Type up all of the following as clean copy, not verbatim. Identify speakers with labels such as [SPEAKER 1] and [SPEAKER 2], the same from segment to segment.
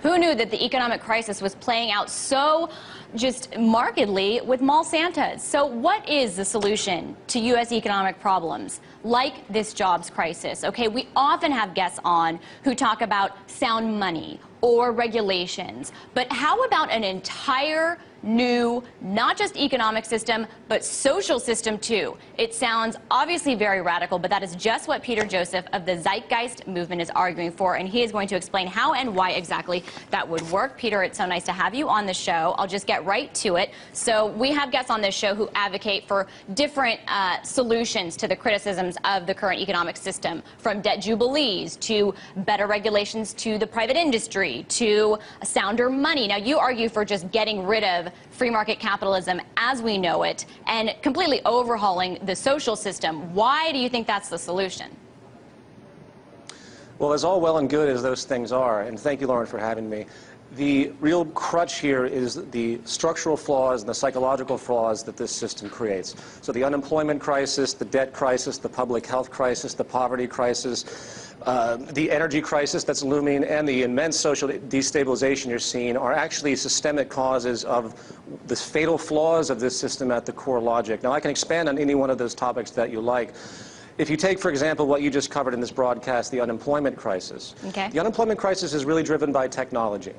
[SPEAKER 1] Who knew that the economic crisis was playing out so just markedly with mall Santas? So what is the solution to U.S. economic problems like this jobs crisis? Okay, we often have guests on who talk about sound money or regulations, but how about an entire new, not just economic system, but social system too? It sounds obviously very radical, but that is just what Peter Joseph of the Zeitgeist movement is arguing for, and he is going to explain how and why exactly that would work. Peter, it's so nice to have you on the show. I'll just get right to it. So we have guests on this show who advocate for different solutions to the criticisms of the current economic system, from debt jubilees to better regulations to the private industry to sounder money. Now, you argue for just getting rid of free market capitalism as we know it and completely overhauling the social system. Why do you think that's the solution?
[SPEAKER 2] Well, as all well and good as those things are, and thank you, Lauren, for having me, the real crutch here is the structural flaws and the psychological flaws that this system creates. So the unemployment crisis, the debt crisis, the public health crisis, the poverty crisis, the energy crisis that's looming, and the immense social destabilization you're seeing are actually systemic causes of the fatal flaws of this system at the core logic. Now, I can expand on any one of those topics that you like. If you take, for example, what you just covered in this broadcast, the unemployment crisis.
[SPEAKER 1] Okay.
[SPEAKER 2] The unemployment crisis is really driven by technology.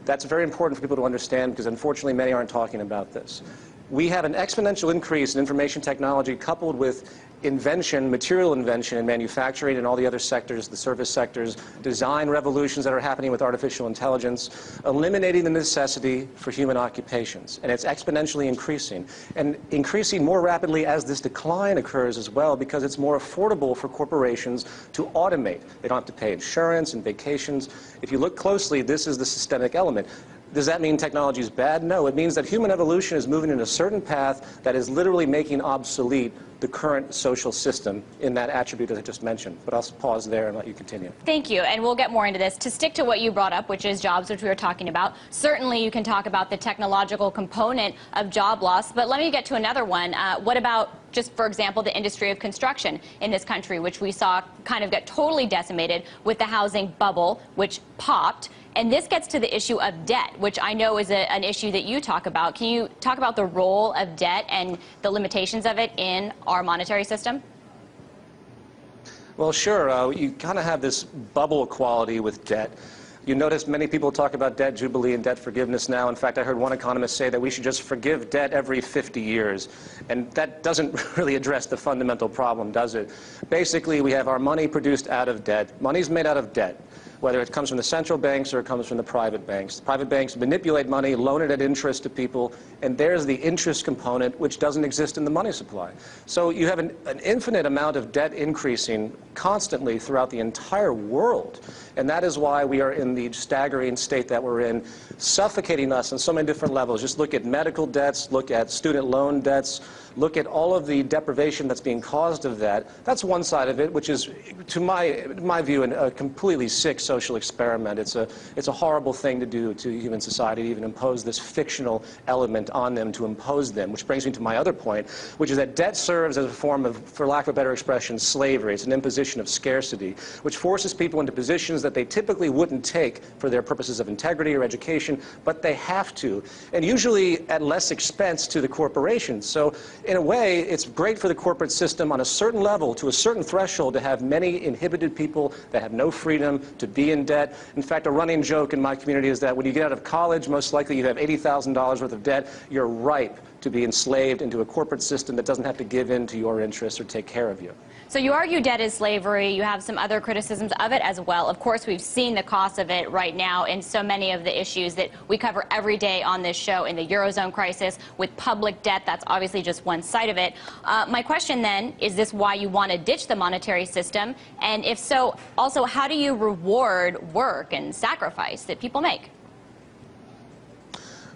[SPEAKER 2] That's very important for people to understand because, unfortunately, many aren't talking about this. We have an exponential increase in information technology coupled with invention, material invention in manufacturing and all the other sectors, the service sectors, design revolutions that are happening with artificial intelligence, eliminating the necessity for human occupations. And it's exponentially increasing, and increasing more rapidly as this decline occurs as well, because it's more affordable for corporations to automate. They don't have to pay insurance and vacations. If you look closely, this is the systemic element. Does that mean technology is bad? No, it means that human evolution is moving in a certain path that is literally making obsolete the current social system in that attribute that I just mentioned. But I'll pause there and let you continue.
[SPEAKER 1] Thank you, and we'll get more into this. To stick to what you brought up, which is jobs, which we were talking about, certainly you can talk about the technological component of job loss, but let me get to another one. What about, just for example, the industry of construction in this country, which we saw kind of get totally decimated with the housing bubble, which popped. And this gets to the issue of debt, which I know is an issue that you talk about. Can you talk about the role of debt and the limitations of it in our monetary system?
[SPEAKER 2] Well, sure. You kind of have this bubble quality with debt. You notice many people talk about debt jubilee and debt forgiveness now. In fact, I heard one economist say that we should just forgive debt every 50 years. And that doesn't really address the fundamental problem, does it? Basically, we have our money produced out of debt. Money's made out of debt, whether it comes from the central banks or it comes from the private banks. The private banks manipulate money, loan it at interest to people, and there's the interest component, which doesn't exist in the money supply. So you have an infinite amount of debt increasing constantly throughout the entire world. And that is why we are in the staggering state that we're in, suffocating us on so many different levels. Just look at medical debts, look at student loan debts, look at all of the deprivation that's being caused of that. That's one side of it, which is, to my view, a completely sick social experiment. It's a horrible thing to do to human society, to even impose this fictional element on them, to impose them, which brings me to my other point, which is that debt serves as a form of, for lack of a better expression, slavery. It's an imposition of scarcity, which forces people into positions that they typically wouldn't take for their purposes of integrity or education, but they have to, and usually at less expense to the corporations. So in a way, it's great for the corporate system on a certain level, to a certain threshold, to have many inhibited people that have no freedom to be in debt. In fact, a running joke in my community is that when you get out of college, most likely you have $80,000 worth of debt. You're ripe to be enslaved into a corporate system that doesn't have to give in to your interests or take care of you.
[SPEAKER 1] So you argue debt is slavery. You have some other criticisms of it as well. Of course, we've seen the cost of it right now in so many of the issues that we cover every day on this show, in the Eurozone crisis, with public debt. That's obviously just one side of it. My question then, is this why you want to ditch the monetary system? And if so, also, how do you reward work and sacrifice that people make?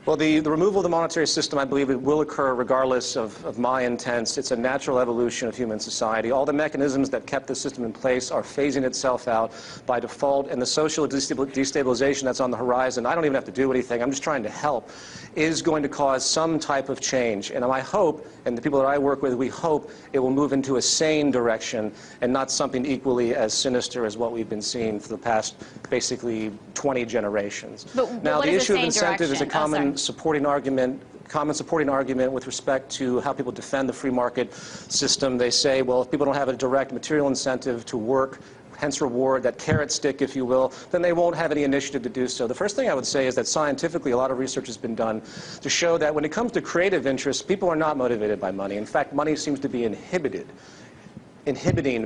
[SPEAKER 2] Well, the removal of the monetary system, I believe it will occur regardless of my intents. It's a natural evolution of human society. All the mechanisms that kept the system in place are phasing itself out by default, and the social destabilization that's on the horizon, I don't even have to do anything, I'm just trying to help, is going to cause some type of change. And I hope, and the people that I work with, we hope it will move into a sane direction and not something equally as sinister as what we've been seeing for the past, basically, 20 generations.
[SPEAKER 1] But
[SPEAKER 2] now,
[SPEAKER 1] what
[SPEAKER 2] the
[SPEAKER 1] is
[SPEAKER 2] issue
[SPEAKER 1] a
[SPEAKER 2] of incentive is a common supporting argument with respect to how people defend the free market system. They say, well, if people don't have a direct material incentive to work, hence reward, that carrot stick, if you will, then they won't have any initiative to do so. The first thing I would say is that scientifically a lot of research has been done to show that when it comes to creative interests, people are not motivated by money. In fact, money seems to be inhibiting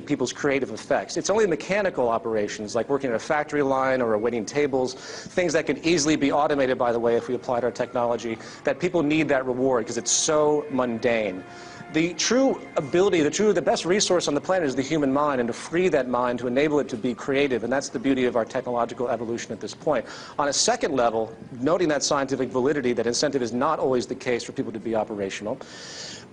[SPEAKER 2] people's creative effects. It's only mechanical operations, like working at a factory line or waiting tables, things that could easily be automated, by the way, if we applied our technology, that people need that reward because it's so mundane. The true ability, the best resource on the planet is the human mind, and to free that mind, to enable it to be creative, and that's the beauty of our technological evolution at this point. On a second level, noting that scientific validity, that incentive is not always the case for people to be operational,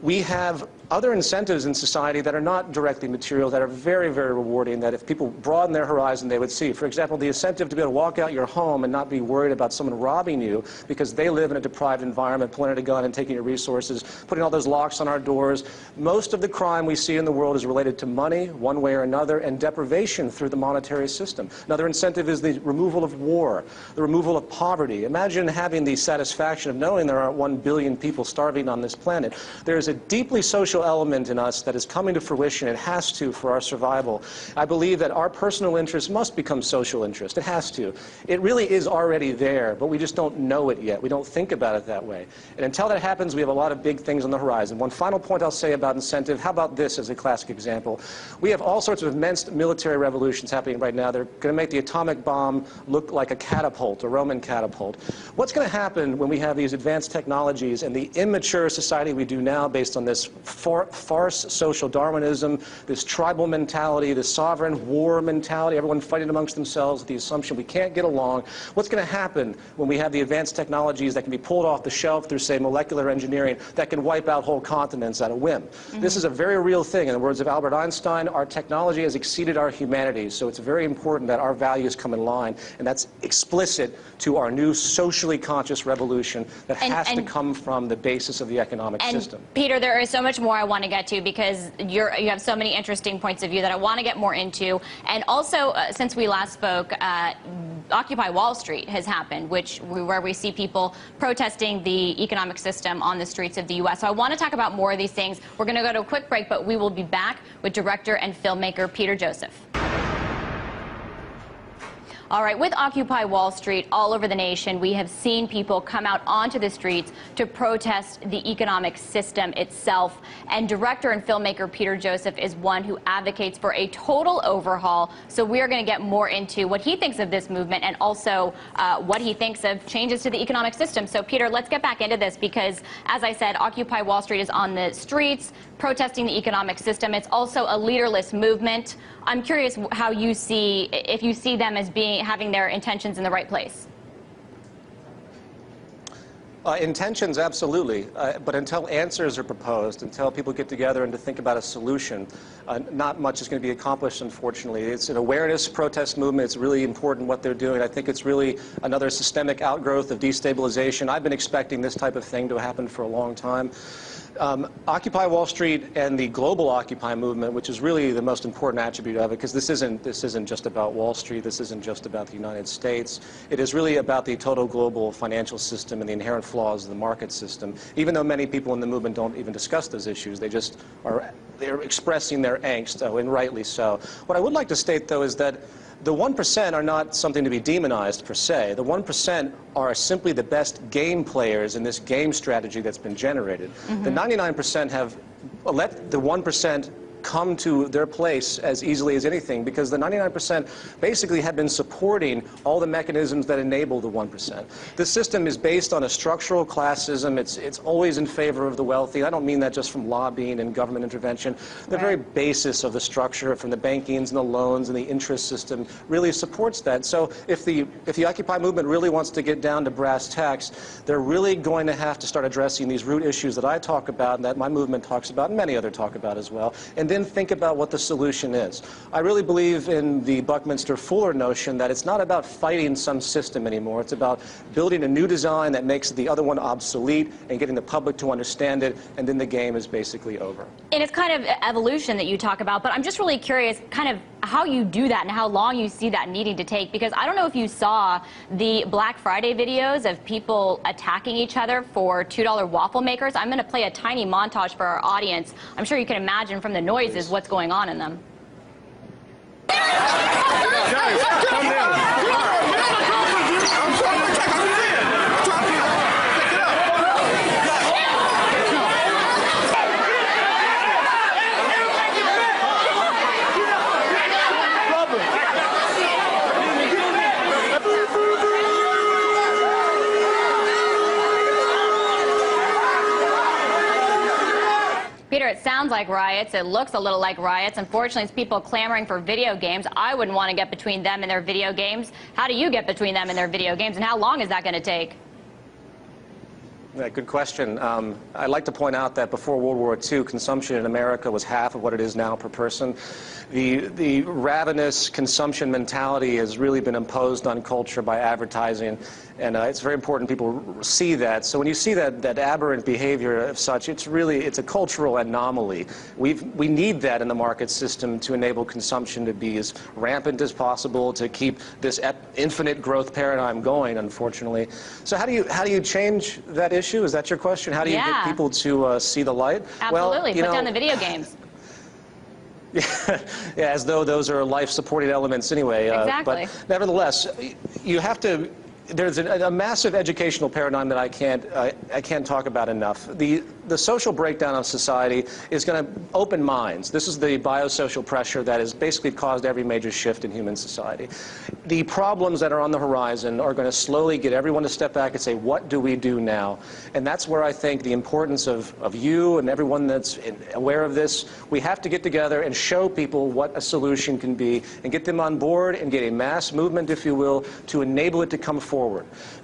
[SPEAKER 2] we have other incentives in society that are not directly material, that are very, very rewarding, that if people broaden their horizon, they would see. For example, the incentive to be able to walk out your home and not be worried about someone robbing you because they live in a deprived environment, pointing a gun and taking your resources, putting all those locks on our doors. Most of the crime we see in the world is related to money, one way or another, and deprivation through the monetary system. Another incentive is the removal of war, the removal of poverty. Imagine having the satisfaction of knowing there aren't 1 billion people starving on this planet. There's a deeply social element in us that is coming to fruition. It has to for our survival. I believe that our personal interest must become social interest. It has to. It really is already there, but we just don't know it yet. We don't think about it that way. And until that happens, we have a lot of big things on the horizon. One final point I'll say about incentive. How about this as a classic example? We have all sorts of immense military revolutions happening right now. They're going to make the atomic bomb look like a catapult, a Roman catapult. What's going to happen when we have these advanced technologies and the immature society we do now based on this farce social Darwinism, this tribal mentality, this sovereign war mentality, everyone fighting amongst themselves with the assumption we can't get along? What's going to happen when we have the advanced technologies that can be pulled off the shelf through, say, molecular engineering that can wipe out whole continents at a whim? This is a very real thing. In the words of Albert Einstein, our technology has exceeded our humanity, so it's very important that our values come in line, and that's explicit to our new socially conscious revolution that has to come from the basis of the economic system.
[SPEAKER 1] Peter, there is so much more I want to get to because you have so many interesting points of view that I want to get more into. And also, since we last spoke, Occupy Wall Street has happened, where we see people protesting the economic system on the streets of the U.S. So I want to talk about more of these things. We're going to go to a quick break, but we will be back with director and filmmaker Peter Joseph. All right, with Occupy Wall Street all over the nation, we have seen people come out onto the streets to protest the economic system itself. And director and filmmaker Peter Joseph is one who advocates for a total overhaul. So we are going to get more into what he thinks of this movement and also what he thinks of changes to the economic system. So, Peter, let's get back into this because, as I said, Occupy Wall Street is on the streets protesting the economic system. It's also a leaderless movement. I'm curious how you see, if you see them as having their intentions in the right place.
[SPEAKER 2] Intentions, absolutely. But until answers are proposed, until people get together and to think about a solution, not much is going to be accomplished, unfortunately. It's an awareness protest movement. It's really important what they're doing. I think it's really another systemic outgrowth of destabilization. I've been expecting this type of thing to happen for a long time. Occupy Wall Street and the global Occupy movement, which is really the most important attribute of it, because this isn't just about Wall Street, this isn't just about the United States. It is really about the total global financial system and the inherent flaws of the market system. Even though many people in the movement don't even discuss those issues, they're expressing their angst, and rightly so. What I would like to state, though, is that the 1% are not something to be demonized per se. The 1% are simply the best game players in this game strategy that's been generated. The 99% have let the 1% come to their place as easily as anything, because the 99% basically have been supporting all the mechanisms that enable the 1%. This system is based on a structural classism. It's always in favor of the wealthy. I don't mean that just from lobbying and government intervention. The very basis of the structure, from the bankings and the loans and the interest system, really supports that. So if the Occupy movement really wants to get down to brass tacks, they're really going to have to start addressing these root issues that I talk about and that my movement talks about and many others talk about as well, and then think about what the solution is. I really believe in the Buckminster-Fuller notion that it's not about fighting some system anymore. It's about building a new design that makes the other one obsolete and getting the public to understand it, and then the game is basically over.
[SPEAKER 1] And it's kind of evolution that you talk about, but I'm just really curious kind of how you do that and how long you see that needing to take, because I don't know if you saw the Black Friday videos of people attacking each other for $2 waffle makers. I'm going to play a tiny montage for our audience. I'm sure you can imagine from the noises what's going on in them.
[SPEAKER 3] Guys, come down.
[SPEAKER 1] Peter, it sounds like riots. It looks a little like riots. Unfortunately, it's people clamoring for video games. I wouldn't want to get between them and their video games. How do you get between them and their video games, and how long is that going to take?
[SPEAKER 2] Yeah, good question. I'd like to point out that before World War II, consumption in America was half of what it is now per person. The ravenous consumption mentality has really been imposed on culture by advertising, and it's very important people see that. So when you see that aberrant behavior of such, it's a cultural anomaly. We need that in the market system to enable consumption to be as rampant as possible, to keep this infinite growth paradigm going, unfortunately. So how do you change that issue? Is that your question? How do you get people to see the light?
[SPEAKER 1] Absolutely. Well, put down the video games.
[SPEAKER 2] Yeah, as though those are life-supporting elements anyway.
[SPEAKER 1] Exactly.
[SPEAKER 2] But nevertheless, you have to. There's a massive educational paradigm that I can't talk about enough. The social breakdown of society is going to open minds. This is the biosocial pressure that has basically caused every major shift in human society. The problems that are on the horizon are going to slowly get everyone to step back and say, what do we do now? And that's where I think the importance of you and everyone that's aware of this, we have to get together and show people what a solution can be and get them on board and get a mass movement, if you will, to enable it to come forward.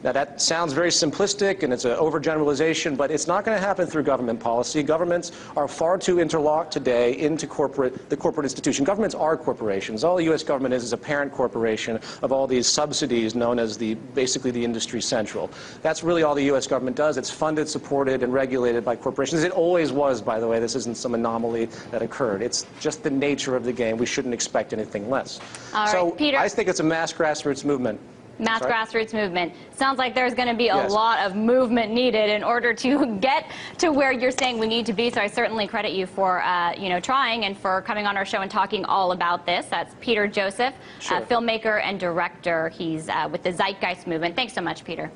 [SPEAKER 2] Now that sounds very simplistic and it's an overgeneralization, but it's not going to happen through government policy. Governments are far too interlocked today into the corporate institution. Governments are corporations. All the U.S. government is a parent corporation of all these subsidies known as basically the industry central. That's really all the U.S. government does. It's funded, supported, and regulated by corporations. It always was, by the way. This isn't some anomaly that occurred. It's just the nature of the game. We shouldn't expect anything less.
[SPEAKER 1] All right,
[SPEAKER 2] so
[SPEAKER 1] Peter,
[SPEAKER 2] I think it's a mass grassroots movement.
[SPEAKER 1] Mass grassroots movement. Sounds like there's going to be a lot of movement needed in order to get to where you're saying we need to be. So I certainly credit you for trying and for coming on our show and talking all about this. That's Peter Joseph, filmmaker and director. He's with the Zeitgeist movement. Thanks so much, Peter.